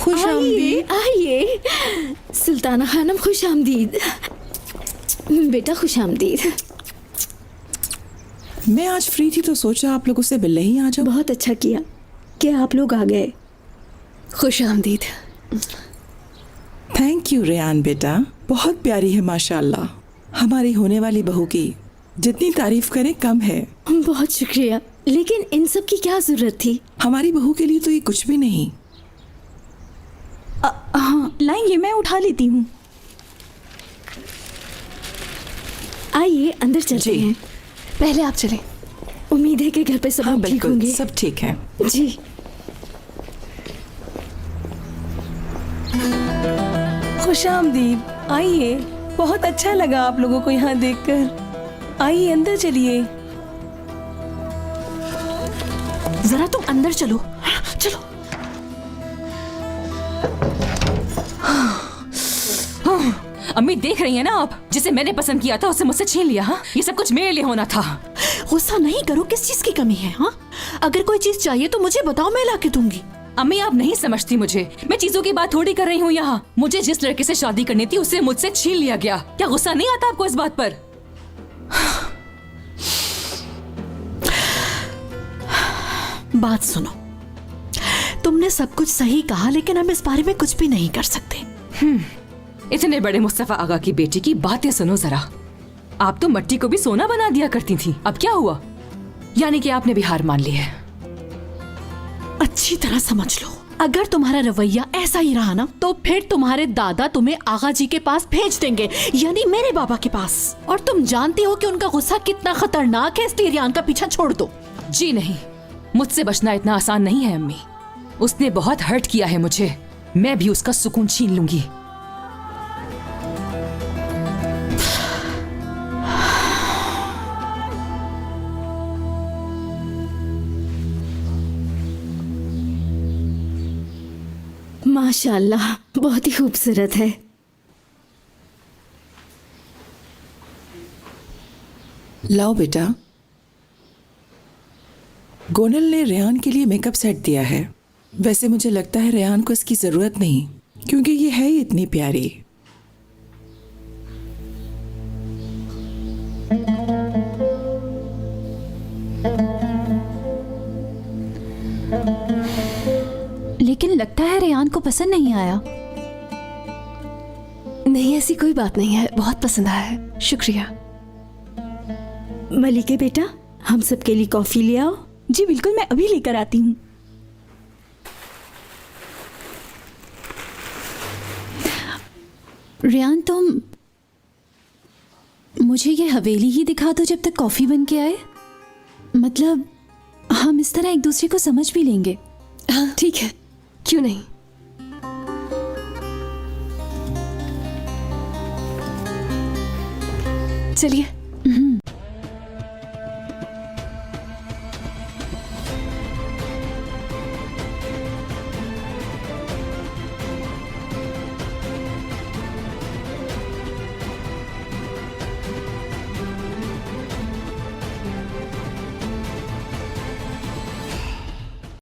खुश आमदीद। आइए सुल्ताना खानम, खुश आमदीद बेटा, खुश आमदीद। मैं आज फ्री थी तो सोचा आप लोगों से मिलने ही आ जाओ। बहुत अच्छा किया कि आप लोग आ गए। खुश आमदीद। थैंक यू रेयान बेटा, बहुत प्यारी है माशाल्लाह। हमारी होने वाली बहू की जितनी तारीफ करें कम है। बहुत शुक्रिया, लेकिन इन सब की क्या जरूरत थी? हमारी बहू के लिए तो ये कुछ भी नहीं। हाँ लाएंगे, मैं उठा लेती हूँ। आइए अंदर चलते हैं। पहले आप चलें। उम्मीद है कि घर पे सब हाँ लोग ठीक बिल्कुल, होंगे। सब ठीक है। जी। खुश आमदीद। आइए, बहुत अच्छा लगा आप लोगों को यहाँ देखकर। आइए अंदर चलिए। जरा तुम अंदर चलो। चलो। अम्मी देख रही है ना आप, जिसे मैंने पसंद किया था उसे मुझसे छीन लिया। हाँ, ये सब कुछ मेरे लिए होना था। गुस्सा नहीं करो, किस चीज की कमी है? हाँ, अगर कोई चीज चाहिए तो मुझे बताओ, मैं ला के दूंगी। अम्मी आप नहीं समझती मुझे, मैं चीजों की बात थोड़ी कर रही हूँ यहाँ। मुझे जिस लड़के से शादी करनी थी उसे मुझसे छीन लिया गया। क्या गुस्सा नहीं आता आपको इस बात पर? बात सुनो, तुमने सब कुछ सही कहा, लेकिन हम इस बारे में कुछ भी नहीं कर सकते। इतने बड़े मुस्तफा आगा की बेटी की बातें सुनो जरा। आप तो मट्टी को भी सोना बना दिया करती थी, अब क्या हुआ? यानी कि आपने भी हार मान ली है। अच्छी तरह समझ लो, अगर तुम्हारा रवैया ऐसा ही रहा ना, तो फिर तुम्हारे दादा तुम्हें आगा जी के पास भेज देंगे, यानी मेरे बाबा के पास। और तुम जानती हो कि उनका गुस्सा कितना खतरनाक है, इसलिए रियान का पीछा छोड़ दो। जी नहीं, मुझसे बचना इतना आसान नहीं है अम्मी। उसने बहुत हर्ट किया है मुझे, मैं भी उसका सुकून छीन लूंगी। माशाल्लाह, बहुत ही खूबसूरत है। लाओ बेटा, गोनल ने रेयान के लिए मेकअप सेट दिया है। वैसे मुझे लगता है रेयान को इसकी जरूरत नहीं, क्योंकि ये है ही इतनी प्यारी। लेकिन लगता है रेयान को पसंद नहीं आया। नहीं, ऐसी कोई बात नहीं है, बहुत पसंद आया है, शुक्रिया। मलिके बेटा, हम सबके लिए कॉफी ले आओ। जी बिल्कुल, मैं अभी लेकर आती हूँ। रियान, तुम मुझे ये हवेली ही दिखा दो जब तक कॉफी बन के आए। मतलब हम इस तरह एक दूसरे को समझ भी लेंगे। हाँ ठीक है, क्यों नहीं। चलिए।